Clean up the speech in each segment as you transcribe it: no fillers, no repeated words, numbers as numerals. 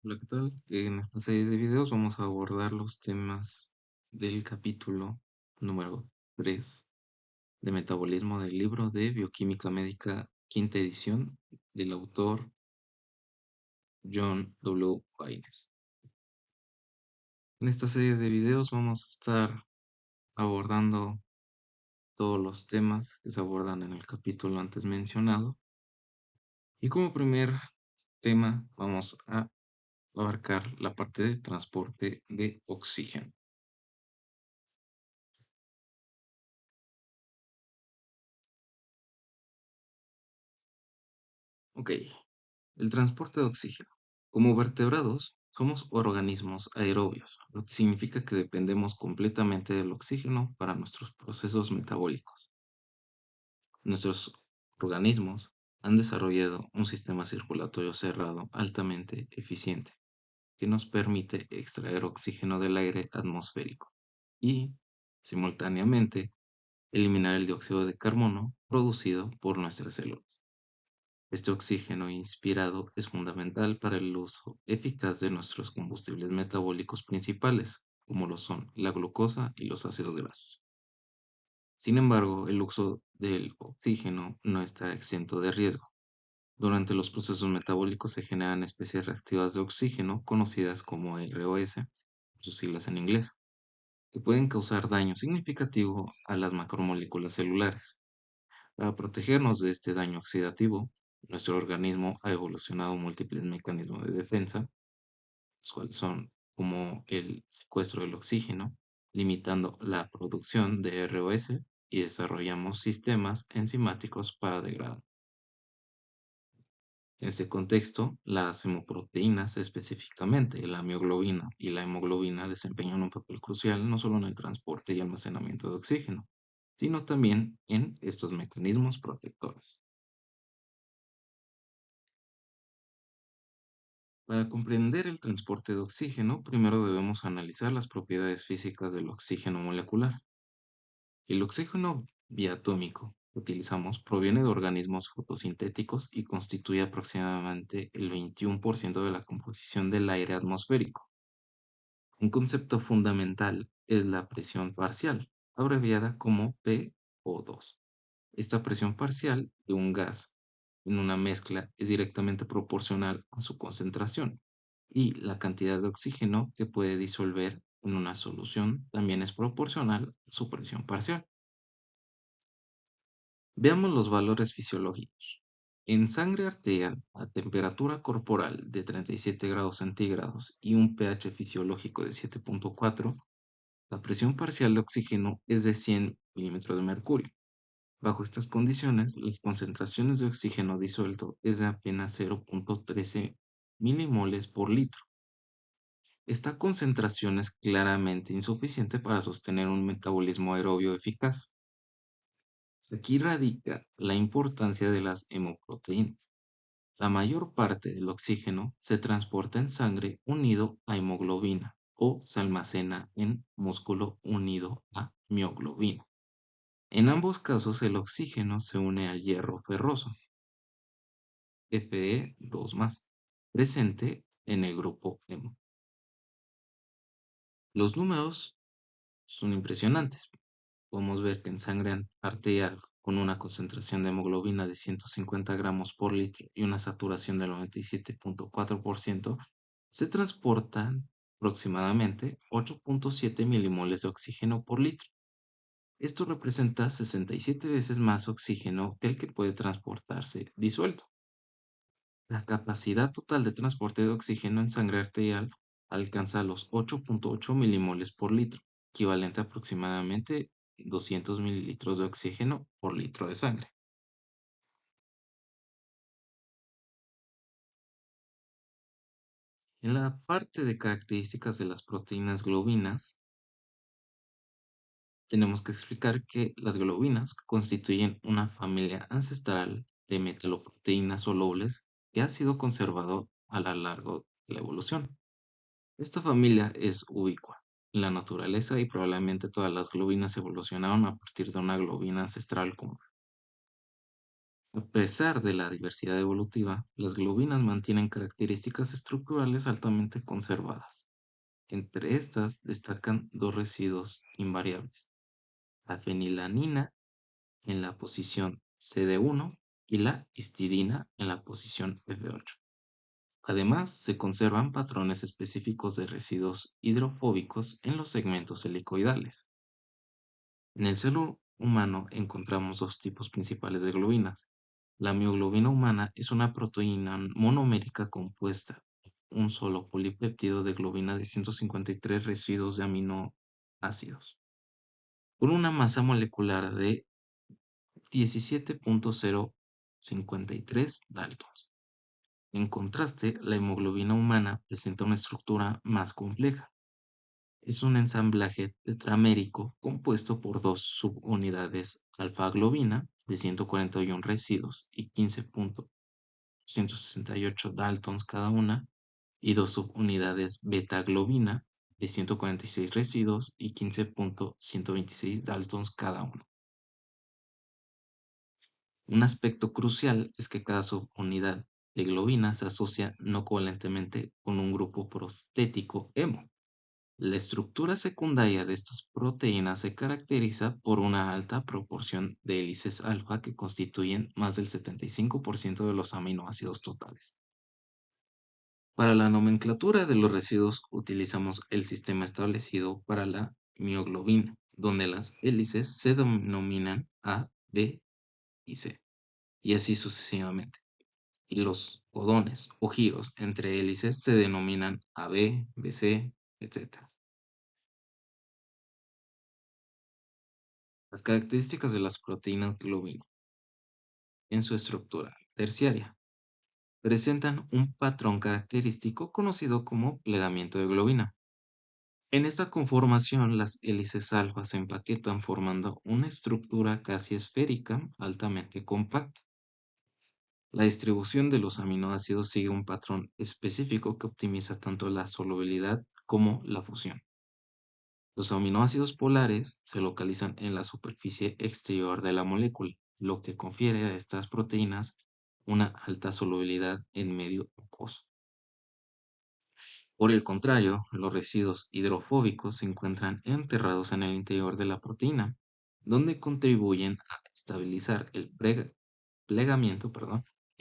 Hola, ¿qué tal? En esta serie de videos vamos a abordar los temas del capítulo número 3 de metabolismo del libro de Bioquímica Médica, quinta edición, del autor John W. Haynes. En esta serie de videos vamos a estar abordando todos los temas que se abordan en el capítulo antes mencionado. Y como primer tema vamos a abarcar la parte de transporte de oxígeno. Ok, el transporte de oxígeno. Como vertebrados, somos organismos aerobios, lo que significa que dependemos completamente del oxígeno para nuestros procesos metabólicos. Nuestros organismos han desarrollado un sistema circulatorio cerrado altamente eficiente que nos permite extraer oxígeno del aire atmosférico y, simultáneamente, eliminar el dióxido de carbono producido por nuestras células. Este oxígeno inspirado es fundamental para el uso eficaz de nuestros combustibles metabólicos principales, como lo son la glucosa y los ácidos grasos. Sin embargo, el uso del oxígeno no está exento de riesgo. Durante los procesos metabólicos se generan especies reactivas de oxígeno conocidas como ROS, por sus siglas en inglés, que pueden causar daño significativo a las macromoléculas celulares. Para protegernos de este daño oxidativo, nuestro organismo ha evolucionado múltiples mecanismos de defensa, los cuales son como el secuestro del oxígeno, limitando la producción de ROS y desarrollamos sistemas enzimáticos para degradar. En este contexto, las hemoproteínas, específicamente la mioglobina y la hemoglobina, desempeñan un papel crucial no solo en el transporte y almacenamiento de oxígeno, sino también en estos mecanismos protectores. Para comprender el transporte de oxígeno, primero debemos analizar las propiedades físicas del oxígeno molecular. El oxígeno biatómico que utilizamos proviene de organismos fotosintéticos y constituye aproximadamente el 21% de la composición del aire atmosférico. Un concepto fundamental es la presión parcial, abreviada como PO2. Esta presión parcial de un gas en una mezcla es directamente proporcional a su concentración y la cantidad de oxígeno que puede disolver en una solución también es proporcional a su presión parcial. Veamos los valores fisiológicos. En sangre arterial a temperatura corporal de 37 grados centígrados y un pH fisiológico de 7.4, la presión parcial de oxígeno es de 100 milímetros de mercurio. Bajo estas condiciones, las concentraciones de oxígeno disuelto es de apenas 0.13 milimoles por litro. Esta concentración es claramente insuficiente para sostener un metabolismo aerobio eficaz. Aquí radica la importancia de las hemoproteínas. La mayor parte del oxígeno se transporta en sangre unido a hemoglobina o se almacena en músculo unido a mioglobina. En ambos casos el oxígeno se une al hierro ferroso, Fe2+, presente en el grupo hemo. Los números son impresionantes. Podemos ver que en sangre arterial con una concentración de hemoglobina de 150 gramos por litro y una saturación del 97.4%, se transportan aproximadamente 8.7 milimoles de oxígeno por litro. Esto representa 67 veces más oxígeno que el que puede transportarse disuelto. La capacidad total de transporte de oxígeno en sangre arterial alcanza los 8.8 milimoles por litro, equivalente a aproximadamente 200 mililitros de oxígeno por litro de sangre. En la parte de características de las proteínas globinas, tenemos que explicar que las globinas constituyen una familia ancestral de metaloproteínas solubles que ha sido conservado a lo largo de la evolución. Esta familia es ubicua en la naturaleza y probablemente todas las globinas evolucionaron a partir de una globina ancestral común. A pesar de la diversidad evolutiva, las globinas mantienen características estructurales altamente conservadas. Entre estas destacan dos residuos invariables: la fenilanina en la posición CD1 y la histidina en la posición F8. Además, se conservan patrones específicos de residuos hidrofóbicos en los segmentos helicoidales. En el celo humano encontramos dos tipos principales de globinas. La mioglobina humana es una proteína monomérica compuesta de un solo polipéptido de globina de 153 residuos de aminoácidos, con una masa molecular de 17.053 daltons. En contraste, la hemoglobina humana presenta una estructura más compleja. Es un ensamblaje tetramérico compuesto por dos subunidades alfa-globina de 141 residuos y 15.168 daltons cada una, y dos subunidades beta-globina de 146 residuos y 15.126 daltons cada una. Un aspecto crucial es que cada subunidad de globina se asocia no covalentemente con un grupo prostético hemo. La estructura secundaria de estas proteínas se caracteriza por una alta proporción de hélices alfa que constituyen más del 75% de los aminoácidos totales. Para la nomenclatura de los residuos utilizamos el sistema establecido para la mioglobina, donde las hélices se denominan A, B y C, y así sucesivamente. Y los codones o giros entre hélices se denominan AB, BC, etc. Las características de las proteínas globina en su estructura terciaria presentan un patrón característico conocido como plegamiento de globina. En esta conformación, las hélices alfa se empaquetan formando una estructura casi esférica altamente compacta. La distribución de los aminoácidos sigue un patrón específico que optimiza tanto la solubilidad como la fusión. Los aminoácidos polares se localizan en la superficie exterior de la molécula, lo que confiere a estas proteínas una alta solubilidad en medio acuoso. Por el contrario, los residuos hidrofóbicos se encuentran enterrados en el interior de la proteína, donde contribuyen a estabilizar el plegamiento,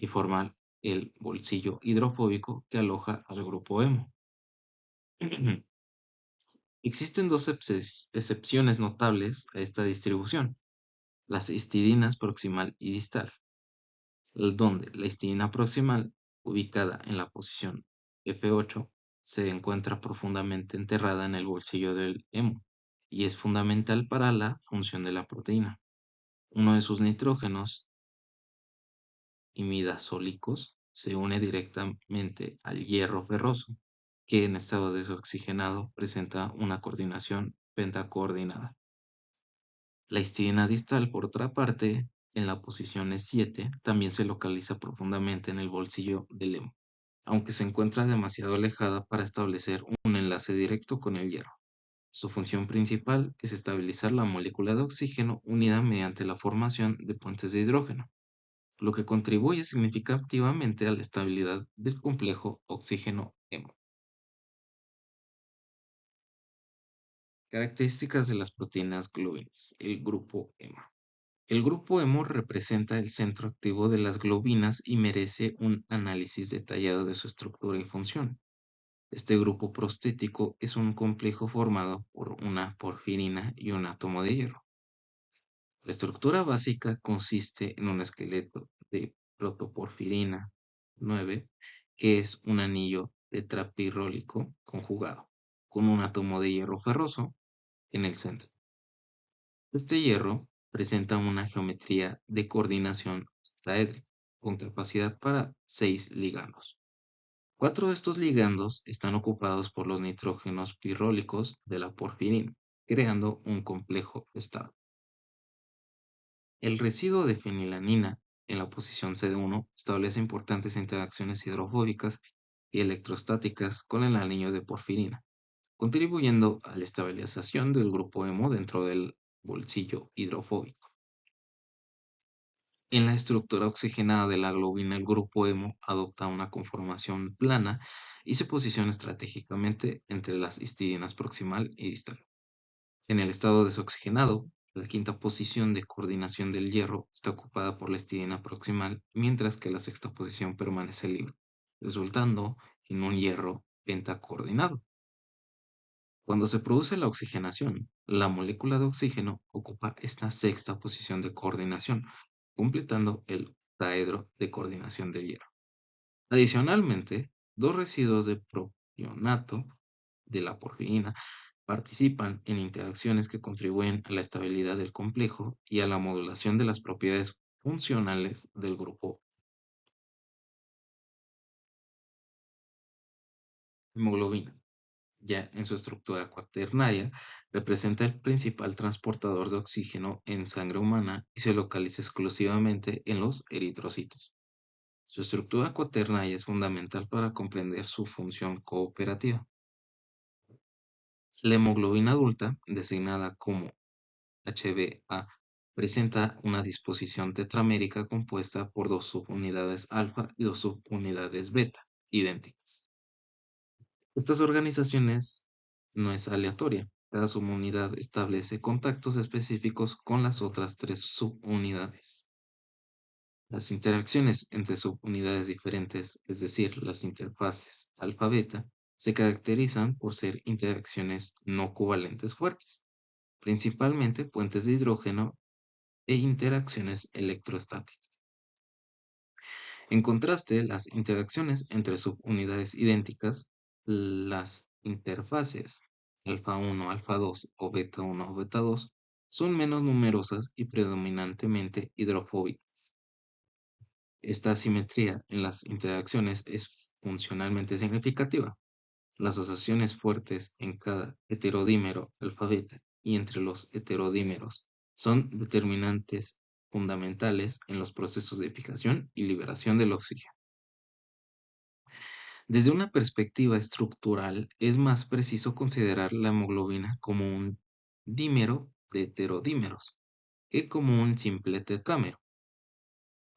y formar el bolsillo hidrofóbico que aloja al grupo hemo. Existen dos excepciones notables a esta distribución: las histidinas proximal y distal, donde la histidina proximal, ubicada en la posición F8, se encuentra profundamente enterrada en el bolsillo del hemo y es fundamental para la función de la proteína. Uno de sus nitrógenos imidazólicos se une directamente al hierro ferroso, que en estado desoxigenado presenta una coordinación pentacoordinada. La histidina distal, por otra parte, en la posición E7, también se localiza profundamente en el bolsillo del hemo, aunque se encuentra demasiado alejada para establecer un enlace directo con el hierro. Su función principal es estabilizar la molécula de oxígeno unida mediante la formación de puentes de hidrógeno, lo que contribuye significativamente a la estabilidad del complejo oxígeno-hemo. Características de las proteínas globinas, el grupo hemo. El grupo hemo representa el centro activo de las globinas y merece un análisis detallado de su estructura y función. Este grupo prostético es un complejo formado por una porfirina y un átomo de hierro. La estructura básica consiste en un esqueleto de protoporfirina 9, que es un anillo tetrapirrólico conjugado, con un átomo de hierro ferroso en el centro. Este hierro presenta una geometría de coordinación octaédrica, con capacidad para 6 ligandos. 4 de estos ligandos están ocupados por los nitrógenos pirrólicos de la porfirina, creando un complejo estable. El residuo de fenilanina en la posición CD1 establece importantes interacciones hidrofóbicas y electrostáticas con el anillo de porfirina, contribuyendo a la estabilización del grupo hemo dentro del bolsillo hidrofóbico. En la estructura oxigenada de la globina, el grupo hemo adopta una conformación plana y se posiciona estratégicamente entre las histidinas proximal y distal. En el estado desoxigenado, la quinta posición de coordinación del hierro está ocupada por la histidina proximal, mientras que la sexta posición permanece libre, resultando en un hierro pentacoordinado. Cuando se produce la oxigenación, la molécula de oxígeno ocupa esta sexta posición de coordinación, completando el octaedro de coordinación del hierro. Adicionalmente, dos residuos de propionato de la porfirina participan en interacciones que contribuyen a la estabilidad del complejo y a la modulación de las propiedades funcionales del grupo. Hemoglobina, ya en su estructura cuaternaria, representa el principal transportador de oxígeno en sangre humana y se localiza exclusivamente en los eritrocitos. Su estructura cuaternaria es fundamental para comprender su función cooperativa. La hemoglobina adulta, designada como HbA, presenta una disposición tetramérica compuesta por dos subunidades alfa y dos subunidades beta, idénticas. Estas organizaciones no es aleatoria. Cada subunidad establece contactos específicos con las otras tres subunidades. Las interacciones entre subunidades diferentes, es decir, las interfaces alfa-beta, se caracterizan por ser interacciones no covalentes fuertes, principalmente puentes de hidrógeno e interacciones electrostáticas. En contraste, las interacciones entre subunidades idénticas, las interfaces alfa-1, alfa-2 o beta-1 o beta-2, son menos numerosas y predominantemente hidrofóbicas. Esta asimetría en las interacciones es funcionalmente significativa. Las asociaciones fuertes en cada heterodímero alfa-beta y entre los heterodímeros son determinantes fundamentales en los procesos de fijación y liberación del oxígeno. Desde una perspectiva estructural, es más preciso considerar la hemoglobina como un dímero de heterodímeros que como un simple tetrámero.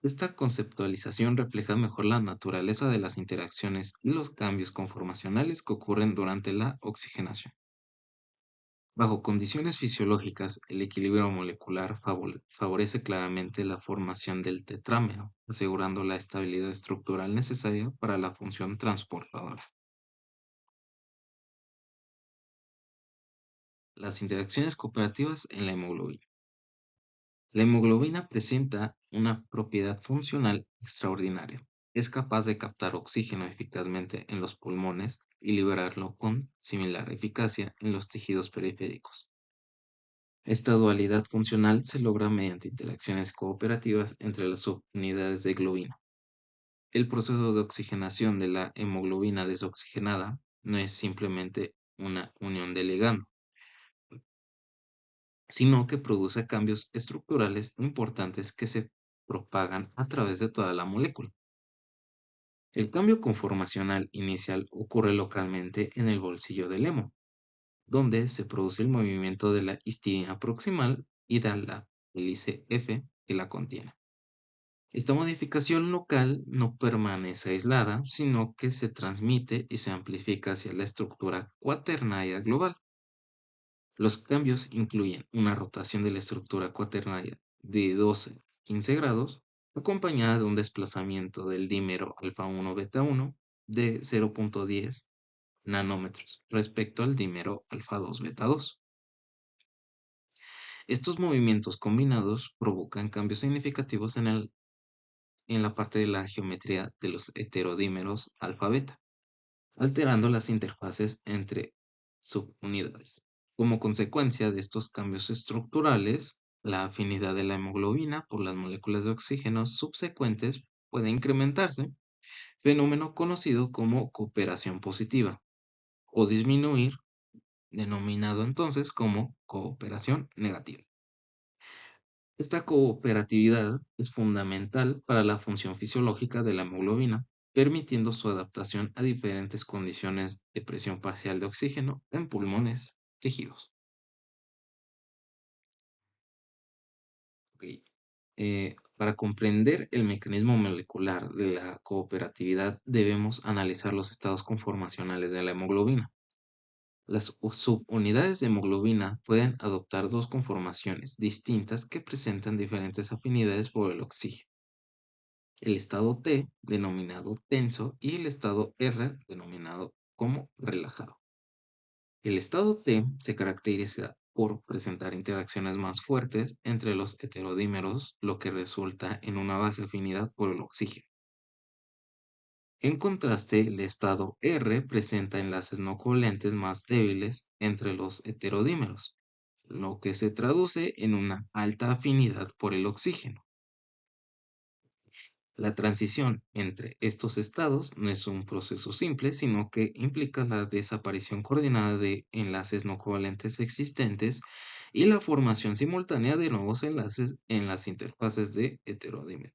Esta conceptualización refleja mejor la naturaleza de las interacciones y los cambios conformacionales que ocurren durante la oxigenación. Bajo condiciones fisiológicas, el equilibrio molecular favorece claramente la formación del tetrámero, asegurando la estabilidad estructural necesaria para la función transportadora. Las interacciones cooperativas en la hemoglobina. La hemoglobina presenta una propiedad funcional extraordinaria. Es capaz de captar oxígeno eficazmente en los pulmones y liberarlo con similar eficacia en los tejidos periféricos. Esta dualidad funcional se logra mediante interacciones cooperativas entre las subunidades de globina. El proceso de oxigenación de la hemoglobina desoxigenada no es simplemente una unión de ligando, sino que produce cambios estructurales importantes que se propagan a través de toda la molécula. El cambio conformacional inicial ocurre localmente en el bolsillo del hemo, donde se produce el movimiento de la histidina proximal y de la hélice F que la contiene. Esta modificación local no permanece aislada, sino que se transmite y se amplifica hacia la estructura cuaternaria global. Los cambios incluyen una rotación de la estructura cuaternaria de 12 a 15 grados, acompañada de un desplazamiento del dímero alfa-1 beta-1 de 0.10 nanómetros respecto al dímero alfa-2 beta-2. Estos movimientos combinados provocan cambios significativos en la parte de la geometría de los heterodímeros alfa-beta, alterando las interfaces entre subunidades. Como consecuencia de estos cambios estructurales, la afinidad de la hemoglobina por las moléculas de oxígeno subsecuentes puede incrementarse, fenómeno conocido como cooperación positiva, o disminuir, denominado entonces como cooperación negativa. Esta cooperatividad es fundamental para la función fisiológica de la hemoglobina, permitiendo su adaptación a diferentes condiciones de presión parcial de oxígeno en pulmones, tejidos. Ok. Para comprender el mecanismo molecular de la cooperatividad, debemos analizar los estados conformacionales de la hemoglobina. Las subunidades de hemoglobina pueden adoptar dos conformaciones distintas que presentan diferentes afinidades por el oxígeno: el estado T, denominado tenso, y el estado R, denominado como relajado. El estado T se caracteriza por presentar interacciones más fuertes entre los heterodímeros, lo que resulta en una baja afinidad por el oxígeno. En contraste, el estado R presenta enlaces no covalentes más débiles entre los heterodímeros, lo que se traduce en una alta afinidad por el oxígeno. La transición entre estos estados no es un proceso simple, sino que implica la desaparición coordinada de enlaces no covalentes existentes y la formación simultánea de nuevos enlaces en las interfaces de heterodímeros.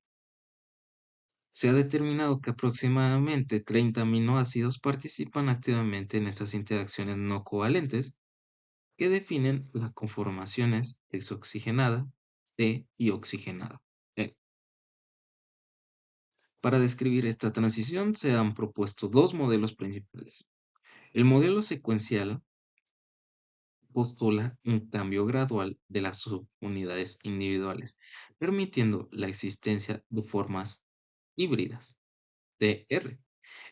Se ha determinado que aproximadamente 30 aminoácidos participan activamente en estas interacciones no covalentes que definen las conformaciones desoxigenada, T y oxigenada. E. Para describir esta transición se han propuesto dos modelos principales. El modelo secuencial postula un cambio gradual de las subunidades individuales, permitiendo la existencia de formas híbridas, TR.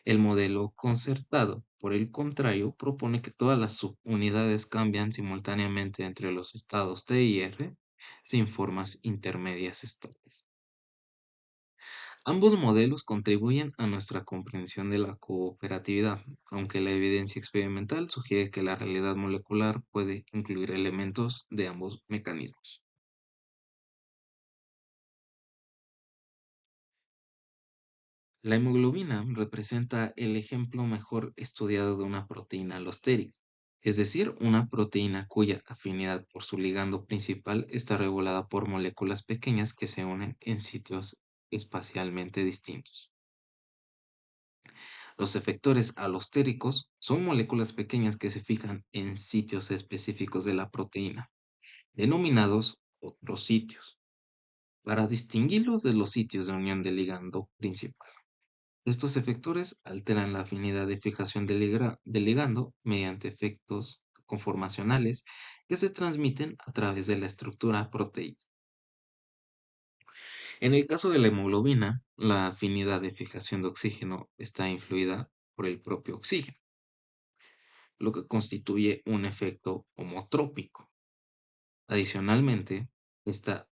El modelo concertado, por el contrario, propone que todas las subunidades cambian simultáneamente entre los estados T y R sin formas intermedias estables. Ambos modelos contribuyen a nuestra comprensión de la cooperatividad, aunque la evidencia experimental sugiere que la realidad molecular puede incluir elementos de ambos mecanismos. La hemoglobina representa el ejemplo mejor estudiado de una proteína alostérica, es decir, una proteína cuya afinidad por su ligando principal está regulada por moléculas pequeñas que se unen en sitios espacialmente distintos. Los efectores alostéricos son moléculas pequeñas que se fijan en sitios específicos de la proteína, denominados otros sitios, para distinguirlos de los sitios de unión del ligando principal. Estos efectores alteran la afinidad de fijación del ligando mediante efectos conformacionales que se transmiten a través de la estructura proteica. En el caso de la hemoglobina, la afinidad de fijación de oxígeno está influida por el propio oxígeno, lo que constituye un efecto homotrópico. Adicionalmente, esta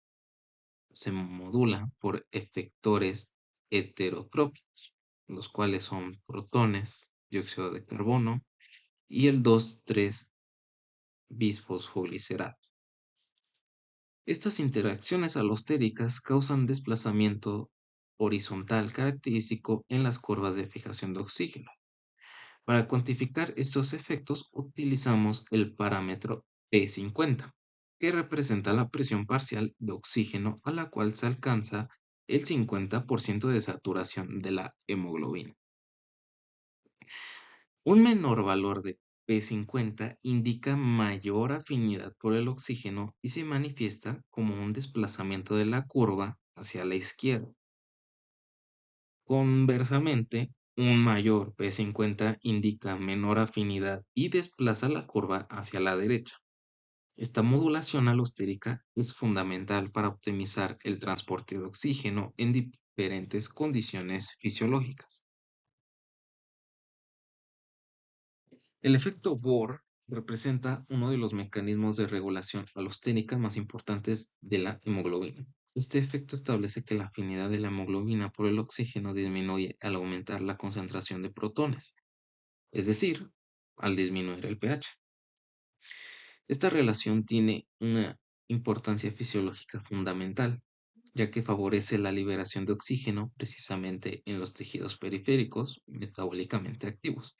se modula por efectores heterotrópicos, los cuales son protones, dióxido de carbono y el 2,3-bisfosfoglicerato. Estas interacciones alostéricas causan desplazamiento horizontal característico en las curvas de fijación de oxígeno. Para cuantificar estos efectos utilizamos el parámetro P50, que representa la presión parcial de oxígeno a la cual se alcanza el 50% de saturación de la hemoglobina. Un menor valor de P50 indica mayor afinidad por el oxígeno y se manifiesta como un desplazamiento de la curva hacia la izquierda. Conversamente, un mayor P50 indica menor afinidad y desplaza la curva hacia la derecha. Esta modulación alostérica es fundamental para optimizar el transporte de oxígeno en diferentes condiciones fisiológicas. El efecto Bohr representa uno de los mecanismos de regulación alostérica más importantes de la hemoglobina. Este efecto establece que la afinidad de la hemoglobina por el oxígeno disminuye al aumentar la concentración de protones, es decir, al disminuir el pH. Esta relación tiene una importancia fisiológica fundamental, ya que favorece la liberación de oxígeno precisamente en los tejidos periféricos metabólicamente activos,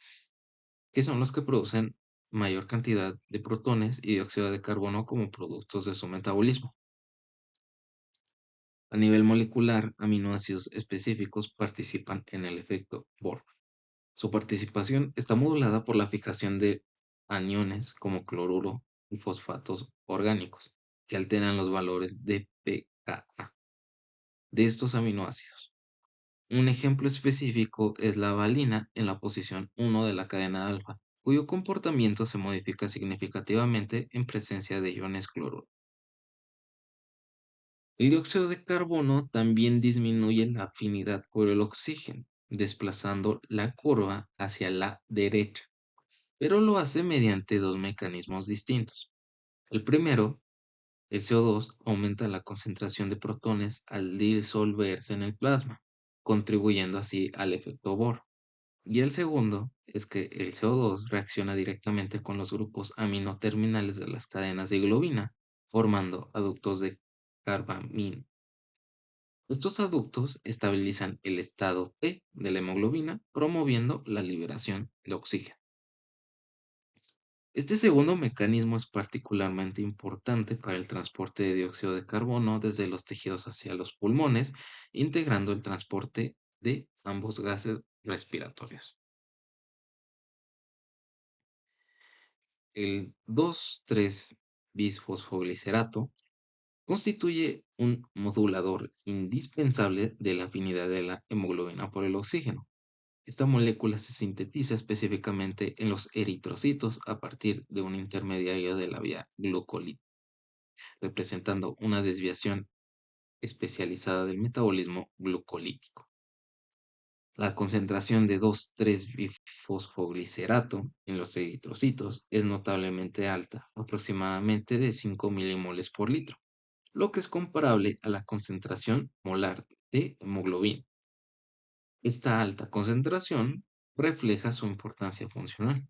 que son los que producen mayor cantidad de protones y dióxido de carbono como productos de su metabolismo. A nivel molecular, aminoácidos específicos participan en el efecto Bohr. Su participación está modulada por la fijación de aniones como cloruro y fosfatos orgánicos, que alteran los valores de pKa. de estos aminoácidos. Un ejemplo específico es la valina en la posición 1 de la cadena alfa, cuyo comportamiento se modifica significativamente en presencia de iones cloruro. El dióxido de carbono también disminuye la afinidad por el oxígeno, desplazando la curva hacia la derecha, pero lo hace mediante dos mecanismos distintos. El primero, el CO2, aumenta la concentración de protones al disolverse en el plasma, contribuyendo así al efecto Bohr. Y el segundo es que el CO2 reacciona directamente con los grupos aminoterminales de las cadenas de globina, formando aductos de carbamina. Estos aductos estabilizan el estado T de la hemoglobina, promoviendo la liberación de oxígeno. Este segundo mecanismo es particularmente importante para el transporte de dióxido de carbono desde los tejidos hacia los pulmones, integrando el transporte de ambos gases respiratorios. El 2,3-bisfosfoglicerato constituye un modulador indispensable de la afinidad de la hemoglobina por el oxígeno. Esta molécula se sintetiza específicamente en los eritrocitos a partir de un intermediario de la vía glucolítica, representando una desviación especializada del metabolismo glucolítico. La concentración de 2,3-bifosfoglicerato en los eritrocitos es notablemente alta, aproximadamente de 5 milimoles por litro, lo que es comparable a la concentración molar de hemoglobina. Esta alta concentración refleja su importancia funcional.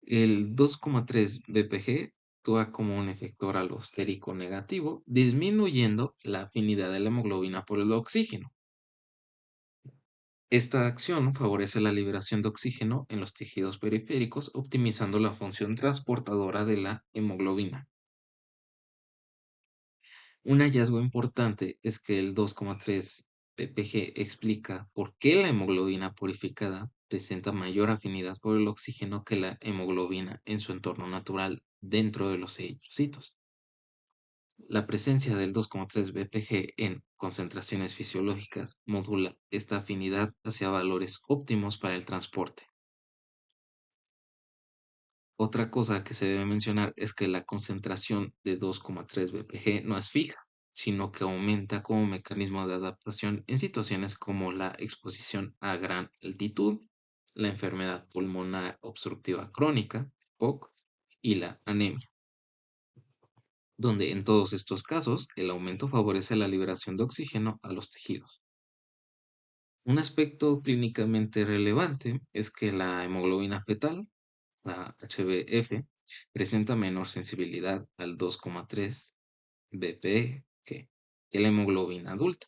El 2,3-BPG actúa como un efector alostérico negativo, disminuyendo la afinidad de la hemoglobina por el oxígeno. Esta acción favorece la liberación de oxígeno en los tejidos periféricos, optimizando la función transportadora de la hemoglobina. Un hallazgo importante es que el 2,3-ppg explica por qué la hemoglobina purificada presenta mayor afinidad por el oxígeno que la hemoglobina en su entorno natural dentro de los eritrocitos. La presencia del 2,3-ppg en concentraciones fisiológicas modula esta afinidad hacia valores óptimos para el transporte. Otra cosa que se debe mencionar es que la concentración de 2,3-ppg no es fija, sino que aumenta como mecanismo de adaptación en situaciones como la exposición a gran altitud, la enfermedad pulmonar obstructiva crónica, POC, y la anemia, donde en todos estos casos el aumento favorece la liberación de oxígeno a los tejidos. Un aspecto clínicamente relevante es que la hemoglobina fetal, la HbF, presenta menor sensibilidad al 2,3-bpg que la hemoglobina adulta.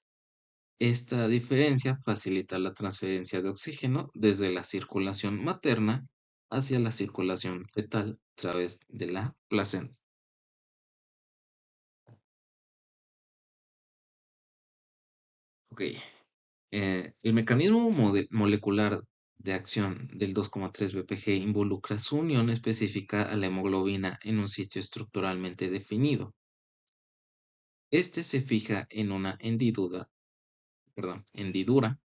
Esta diferencia facilita la transferencia de oxígeno desde la circulación materna hacia la circulación fetal a través de la placenta. Ok, el mecanismo molecular de acción del 2,3-bpg involucra su unión específica a la hemoglobina en un sitio estructuralmente definido. Este se fija en una hendidura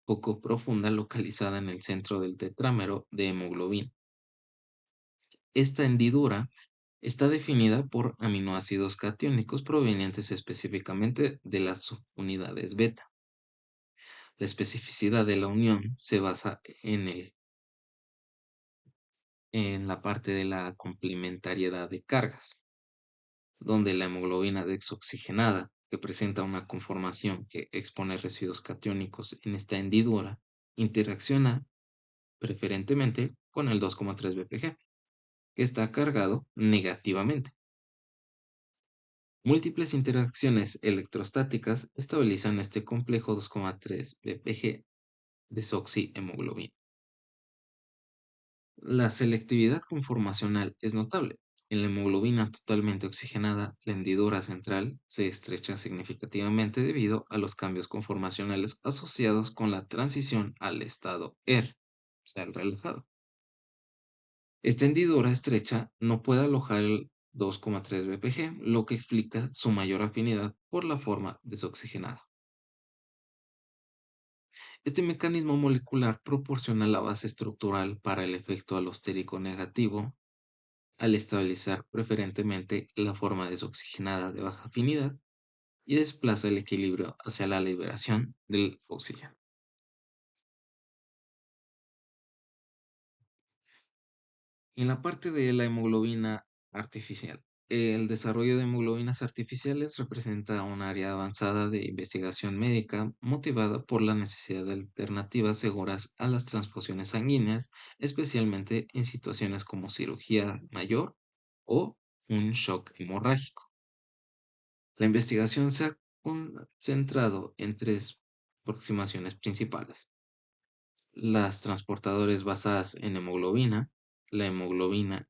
poco profunda localizada en el centro del tetrámero de hemoglobina. Esta hendidura está definida por aminoácidos catiónicos provenientes específicamente de las subunidades beta. La especificidad de la unión se basa en la parte de la complementariedad de cargas, donde la hemoglobina desoxigenada, que presenta una conformación que expone residuos catiónicos en esta hendidura, interacciona preferentemente con el 2,3-bpg, que está cargado negativamente. Múltiples interacciones electrostáticas estabilizan este complejo 2,3-bpg desoxihemoglobina. La selectividad conformacional es notable. En la hemoglobina totalmente oxigenada, la hendidura central se estrecha significativamente debido a los cambios conformacionales asociados con la transición al estado R, o sea, el relajado. Esta hendidura estrecha no puede alojar 2,3 bpg, lo que explica su mayor afinidad por la forma desoxigenada. Este mecanismo molecular proporciona la base estructural para el efecto alostérico negativo al estabilizar preferentemente la forma desoxigenada de baja afinidad y desplaza el equilibrio hacia la liberación del oxígeno. En la parte de la hemoglobina artificial, el desarrollo de hemoglobinas artificiales representa un área avanzada de investigación médica motivada por la necesidad de alternativas seguras a las transfusiones sanguíneas, especialmente en situaciones como cirugía mayor o un shock hemorrágico. La investigación se ha concentrado en tres aproximaciones principales: las transportadores basadas en hemoglobina, la hemoglobina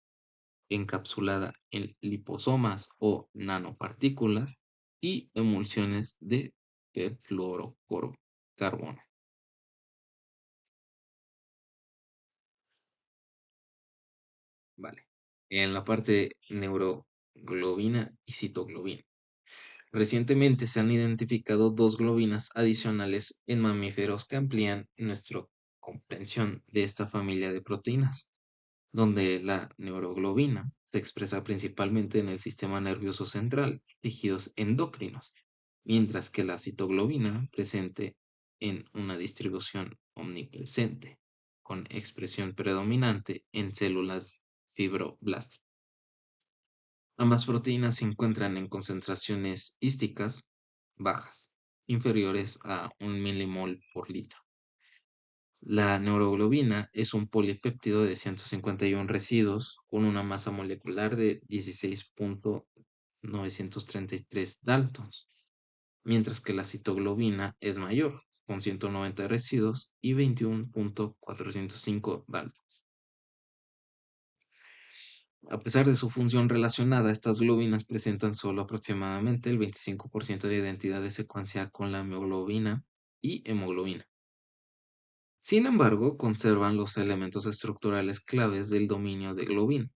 encapsulada en liposomas o nanopartículas y emulsiones de perfluorocarbono. Vale. En la parte neuroglobina y citoglobina. Recientemente se han identificado dos globinas adicionales en mamíferos que amplían nuestra comprensión de esta familia de proteínas, donde la neuroglobina se expresa principalmente en el sistema nervioso central, tejidos endocrinos, mientras que la citoglobina presente en una distribución omnipresente, con expresión predominante en células fibroblásticas. Ambas proteínas se encuentran en concentraciones hísticas bajas, inferiores a 1 milimol por litro. La neuroglobina es un polipéptido de 151 residuos con una masa molecular de 16,933 daltons, mientras que la citoglobina es mayor, con 190 residuos y 21,405 daltons. A pesar de su función relacionada, estas globinas presentan solo aproximadamente el 25% de identidad de secuencia con la hemoglobina y hemoglobina. Sin embargo, conservan los elementos estructurales claves del dominio de globina: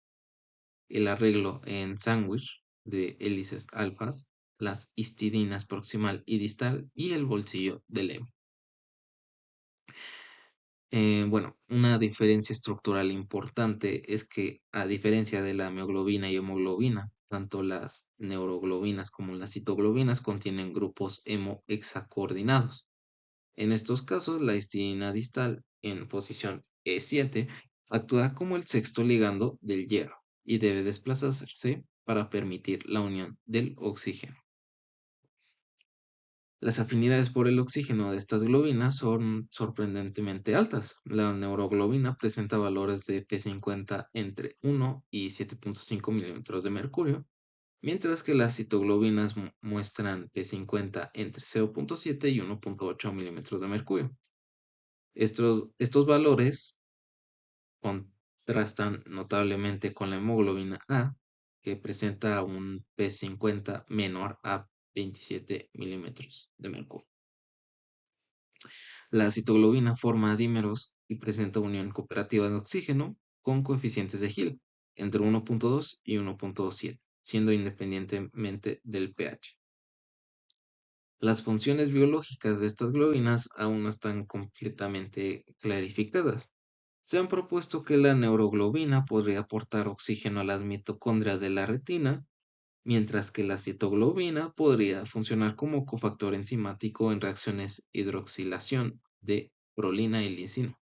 el arreglo en sándwich de hélices alfas, las histidinas proximal y distal y el bolsillo del hemo. Bueno, una diferencia estructural importante es que, a diferencia de la mioglobina y hemoglobina, tanto las neuroglobinas como las citoglobinas contienen grupos hemo hexacoordinados. En estos casos, la histidina distal, en posición E7, actúa como el sexto ligando del hierro y debe desplazarse para permitir la unión del oxígeno. Las afinidades por el oxígeno de estas globinas son sorprendentemente altas. La neuroglobina presenta valores de P50 entre 1 y 7,5 milímetros de mercurio, mientras que las citoglobinas muestran P50 entre 0,7 y 1,8 milímetros de mercurio. Estos valores contrastan notablemente con la hemoglobina A, que presenta un P50 menor a 27 milímetros de mercurio. La citoglobina forma dímeros y presenta unión cooperativa de oxígeno con coeficientes de Hill entre 1,2 y 1,27, siendo independientemente del pH. Las funciones biológicas de estas globinas aún no están completamente clarificadas. Se han propuesto que la neuroglobina podría aportar oxígeno a las mitocondrias de la retina, mientras que la citoglobina podría funcionar como cofactor enzimático en reacciones hidroxilación de prolina y lisina.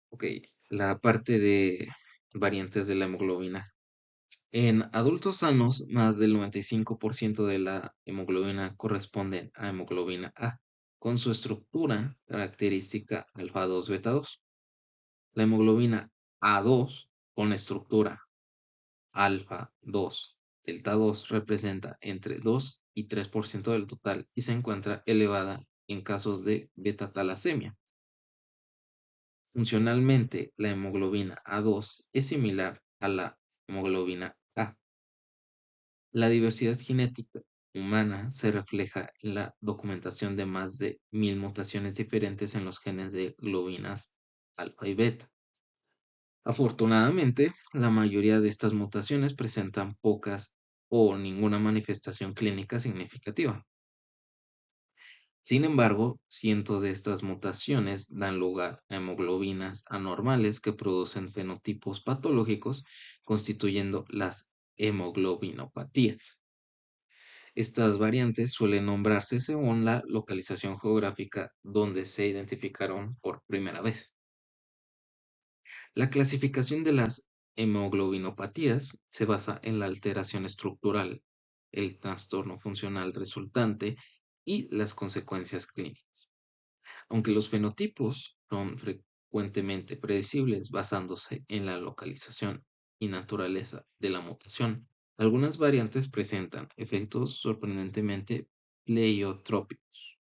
Ok, la parte de variantes de la hemoglobina. En adultos sanos, más del 95% de la hemoglobina corresponde a hemoglobina A, con su estructura característica alfa 2 beta 2. La hemoglobina A2, con estructura alfa 2 delta 2, representa entre 2 y 3% del total y se encuentra elevada en casos de beta-talasemia. Funcionalmente, la hemoglobina A2 es similar a la hemoglobina A. La diversidad genética humana se refleja en la documentación de más de 1000 mutaciones diferentes en los genes de globinas alfa y beta. Afortunadamente, la mayoría de estas mutaciones presentan pocas o ninguna manifestación clínica significativa. Sin embargo, cientos de estas mutaciones dan lugar a hemoglobinas anormales que producen fenotipos patológicos, constituyendo las hemoglobinopatías. Estas variantes suelen nombrarse según la localización geográfica donde se identificaron por primera vez. La clasificación de las hemoglobinopatías se basa en la alteración estructural, el trastorno funcional resultante y las consecuencias clínicas. Aunque los fenotipos son frecuentemente predecibles basándose en la localización y naturaleza de la mutación, algunas variantes presentan efectos sorprendentemente pleiotrópicos.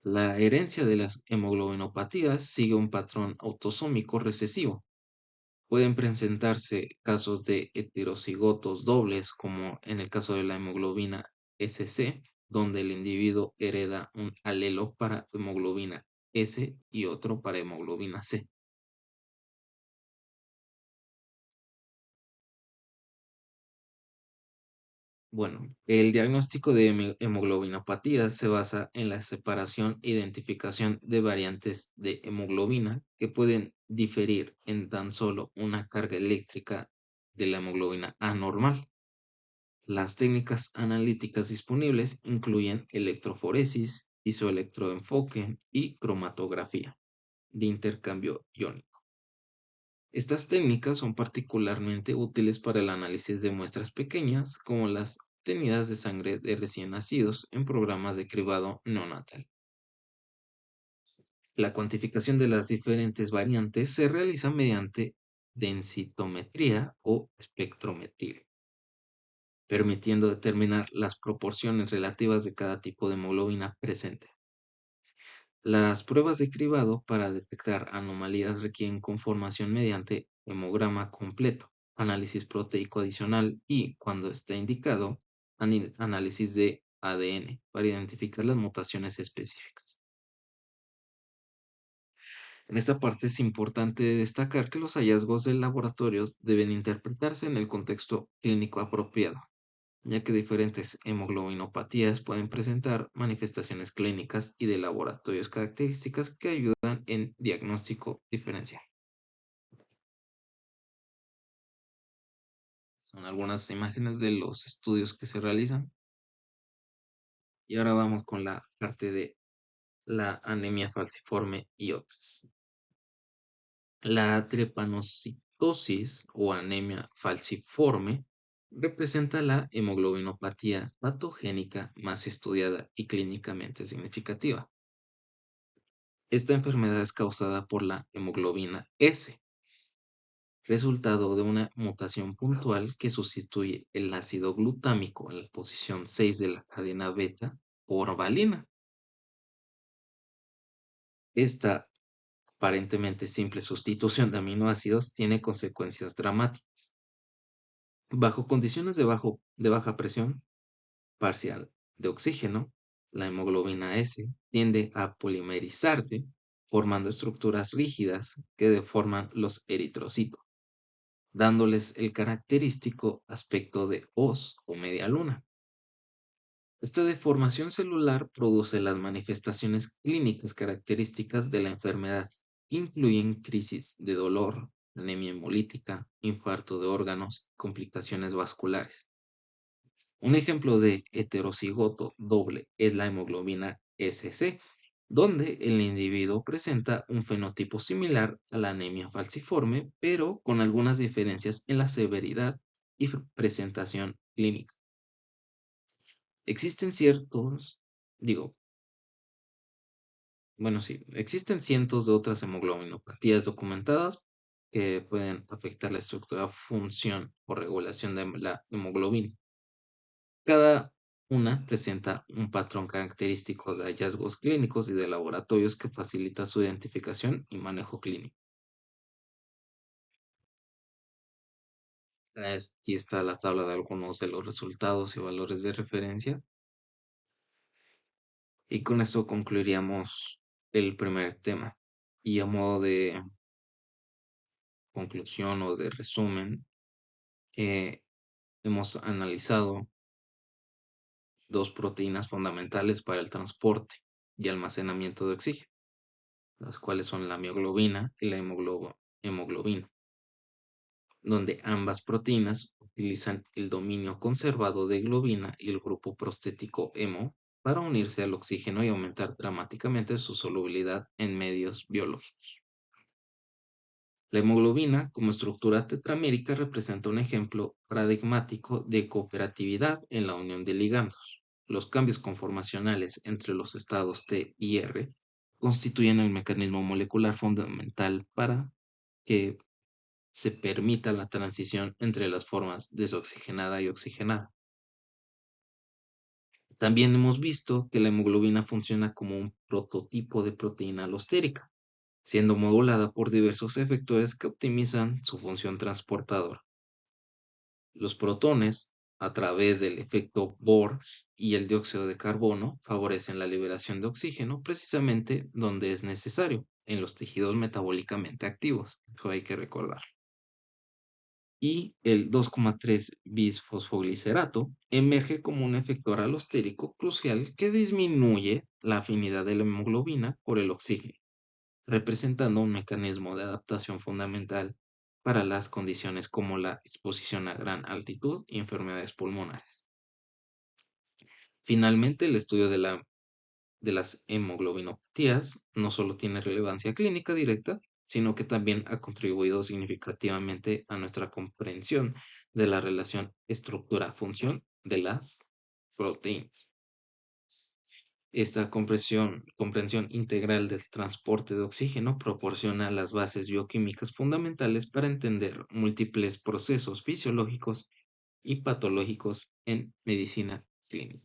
La herencia de las hemoglobinopatías sigue un patrón autosómico recesivo. Pueden presentarse casos de heterocigotos dobles, como en el caso de la hemoglobina SC, donde el individuo hereda un alelo para hemoglobina S y otro para hemoglobina C. Bueno, el diagnóstico de hemoglobinopatía se basa en la separación e identificación de variantes de hemoglobina que pueden diferir en tan solo una carga eléctrica de la hemoglobina anormal. Las técnicas analíticas disponibles incluyen electroforesis, isoelectroenfoque y cromatografía de intercambio iónico. Estas técnicas son particularmente útiles para el análisis de muestras pequeñas, como las obtenidas de sangre de recién nacidos en programas de cribado neonatal. La cuantificación de las diferentes variantes se realiza mediante densitometría o espectrometría, permitiendo determinar las proporciones relativas de cada tipo de hemoglobina presente. Las pruebas de cribado para detectar anomalías requieren conformación mediante hemograma completo, análisis proteico adicional y, cuando esté indicado, análisis de ADN para identificar las mutaciones específicas. En esta parte es importante destacar que los hallazgos de laboratorios deben interpretarse en el contexto clínico apropiado, ya que diferentes hemoglobinopatías pueden presentar manifestaciones clínicas y de laboratorios características que ayudan en diagnóstico diferencial. Son algunas imágenes de los estudios que se realizan. Y ahora vamos con la parte de la anemia falciforme y otras. La trepanocitosis o anemia falciforme representa la hemoglobinopatía patogénica más estudiada y clínicamente significativa. Esta enfermedad es causada por la hemoglobina S, resultado de una mutación puntual que sustituye el ácido glutámico en la posición 6 de la cadena beta por valina. Esta aparentemente simple sustitución de aminoácidos tiene consecuencias dramáticas. Bajo condiciones de baja presión parcial de oxígeno, la hemoglobina S tiende a polimerizarse, formando estructuras rígidas que deforman los eritrocitos, dándoles el característico aspecto de hoz o media luna. Esta deformación celular produce las manifestaciones clínicas características de la enfermedad, que incluyen crisis de dolor, anemia hemolítica, infarto de órganos, complicaciones vasculares. Un ejemplo de heterocigoto doble es la hemoglobina SC, donde el individuo presenta un fenotipo similar a la anemia falciforme, pero con algunas diferencias en la severidad y presentación clínica. Existen ciertos, digo, bueno, sí, existen cientos de otras hemoglobinopatías documentadas que pueden afectar la estructura, función o regulación de la hemoglobina. Cada una presenta un patrón característico de hallazgos clínicos y de laboratorios que facilita su identificación y manejo clínico. Aquí está la tabla de algunos de los resultados y valores de referencia. Y con esto concluiríamos el primer tema. Y a modo de conclusión o de resumen, hemos analizado dos proteínas fundamentales para el transporte y almacenamiento de oxígeno, las cuales son la mioglobina y la hemoglobina, donde ambas proteínas utilizan el dominio conservado de globina y el grupo prostético hemo para unirse al oxígeno y aumentar dramáticamente su solubilidad en medios biológicos. La hemoglobina, como estructura tetramérica, representa un ejemplo paradigmático de cooperatividad en la unión de ligandos. Los cambios conformacionales entre los estados T y R constituyen el mecanismo molecular fundamental para que se permita la transición entre las formas desoxigenada y oxigenada. También hemos visto que la hemoglobina funciona como un prototipo de proteína alostérica, siendo modulada por diversos efectores que optimizan su función transportadora. Los protones, a través del efecto Bohr y el dióxido de carbono, favorecen la liberación de oxígeno precisamente donde es necesario, en los tejidos metabólicamente activos. Eso hay que recordar. Y el 2,3-bisfosfoglicerato emerge como un efector alostérico crucial que disminuye la afinidad de la hemoglobina por el oxígeno, representando un mecanismo de adaptación fundamental para las condiciones como la exposición a gran altitud y enfermedades pulmonares. Finalmente, el estudio de las hemoglobinopatías no solo tiene relevancia clínica directa, sino que también ha contribuido significativamente a nuestra comprensión de la relación estructura-función de las proteínas. Esta comprensión integral del transporte de oxígeno proporciona las bases bioquímicas fundamentales para entender múltiples procesos fisiológicos y patológicos en medicina clínica.